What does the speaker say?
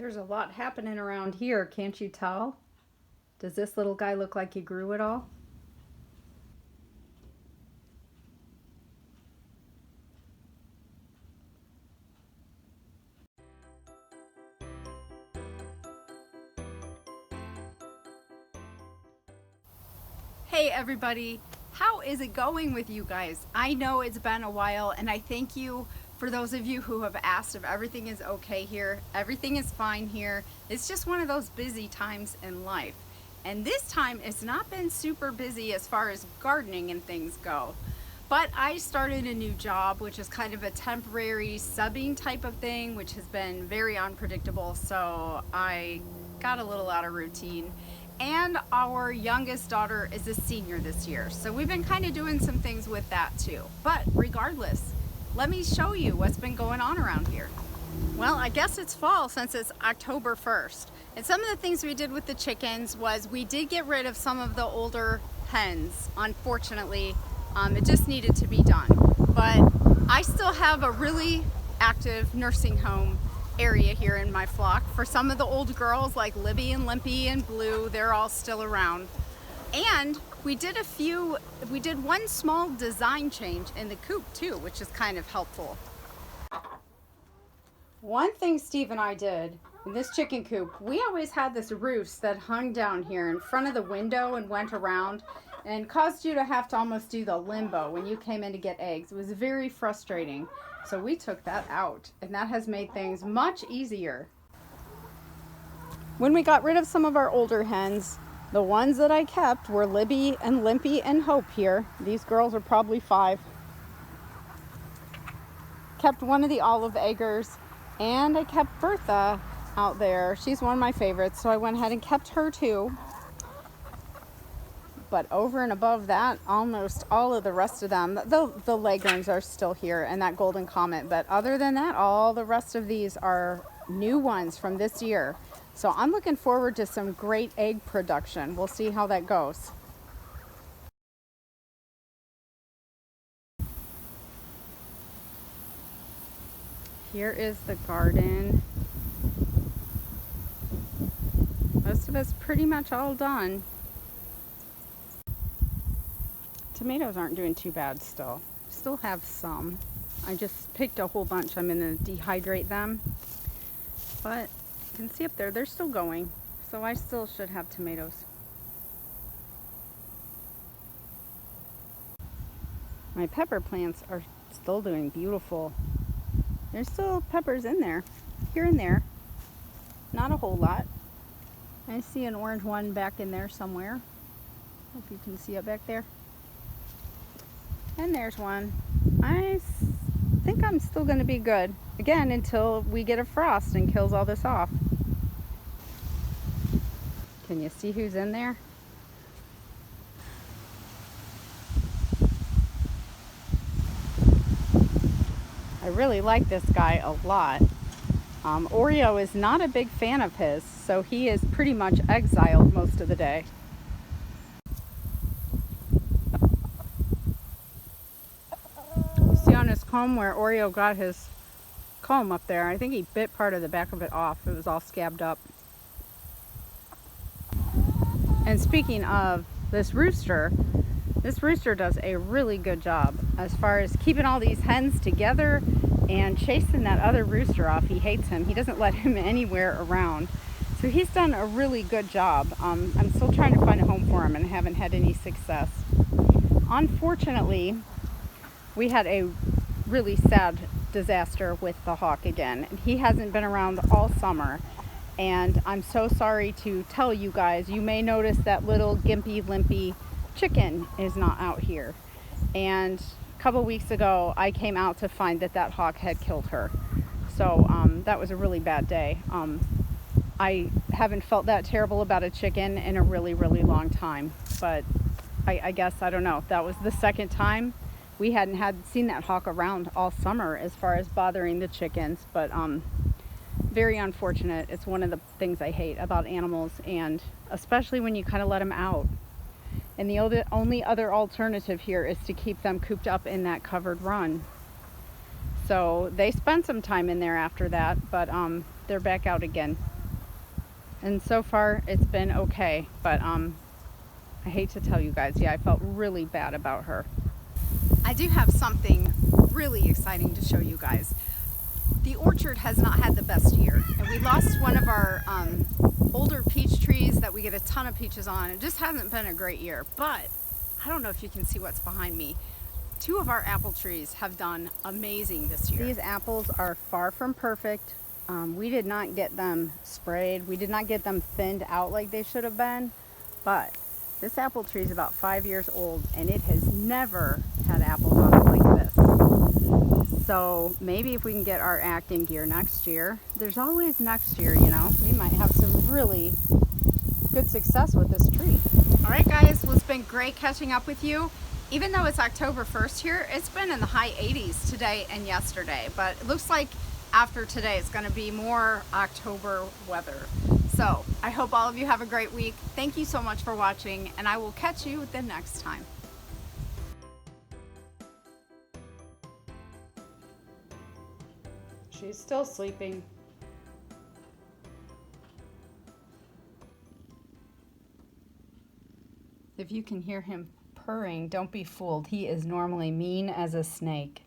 There's a lot happening around here, can't you tell? Does this little guy look like he grew it all? Hey everybody, how is it going with you guys? I know it's been a while and I thank you for those of you who have asked if everything is okay here. Everything is fine here. It's just one of those busy times in life. And this time it's not been super busy as far as gardening and things go. But I started a new job, which is kind of a temporary subbing type of thing, which has been very unpredictable. So I got a little out of routine. And our youngest daughter is a senior this year. So we've been kind of doing some things with that too. But regardless, let me show you what's been going on around here. Well, I guess it's fall since it's October 1st. And some of the things we did with the chickens was we did get rid of some of the older hens, unfortunately. It just needed to be done. But I still have a really active nursing home area here in my flock. For some of the old girls like Libby and Limpy and Blue, they're all still around. And we did one small design change in the coop too, which is kind of helpful. One thing Steve and I did in this chicken coop, we always had this roost that hung down here in front of the window and went around and caused you to have to almost do the limbo when you came in to get eggs. It was very frustrating. So we took that out, and that has made things much easier. When we got rid of some of our older hens, the ones that I kept were Libby and Limpy and Hope here. These girls are probably 5. Kept one of the olive eggers, and I kept Bertha out there. She's one of my favorites, so I went ahead and kept her too. But over and above that, almost all of the rest of them, the leghorns are still here and that golden comet. But other than that, all the rest of these are new ones from this year. So I'm looking forward to some great egg production. We'll see how that goes. Here is the garden. Most of it's pretty much all done. Tomatoes aren't doing too bad still. Still have some. I just picked a whole bunch. I'm going to dehydrate them. But you can see up there, they're still going. So I still should have tomatoes. My pepper plants are still doing beautiful. There's still peppers in there, here and there. Not a whole lot. I see an orange one back in there somewhere. Hope you can see it back there. And there's one. I think I'm still going to be good. Again, until we get a frost and kills all this off. Can you see who's in there? I really like this guy a lot. Oreo is not a big fan of his, so he is pretty much exiled most of the day. On his comb where Oreo got his comb up there, I think he bit part of the back of it off. It was all scabbed up. And speaking of this rooster does a really good job as far as keeping all these hens together and chasing that other rooster off. He hates him. He doesn't let him anywhere around. So he's done a really good job. I'm still trying to find a home for him and haven't had any success. Unfortunately, we had a really sad disaster with the hawk again. He hasn't been around all summer, and I'm so sorry to tell you guys, you may notice that little gimpy limpy chicken is not out here. And a couple weeks ago I came out to find that hawk had killed her. So that was a really bad day. I haven't felt that terrible about a chicken in a really long time, but I guess, I don't know, that was the second time. We hadn't seen that hawk around all summer as far as bothering the chickens, but very unfortunate. It's one of the things I hate about animals, and especially when you kind of let them out. And the only other alternative here is to keep them cooped up in that covered run. So they spent some time in there after that, but they're back out again. And so far it's been okay, but I hate to tell you guys, yeah, I felt really bad about her. I do have something really exciting to show you guys. The orchard has not had the best year, and we lost one of our older peach trees that we get a ton of peaches on. It just hasn't been a great year, but I don't know if you can see what's behind me. Two of our apple trees have done amazing this year. These apples are far from perfect. We did not get them sprayed. We did not get them thinned out like they should have been, but this apple tree is about 5 years old and it has never had apples on it like this. So maybe if we can get our act in gear next year, there's always next year, you know, we might have some really good success with this tree. All right, guys, well, it's been great catching up with you. Even though it's October 1st here, it's been in the high 80s today and yesterday, but it looks like after today it's going to be more October weather. So I hope all of you have a great week. Thank you so much for watching, and I will catch you the next time. She's still sleeping. If you can hear him purring, don't be fooled. He is normally mean as a snake.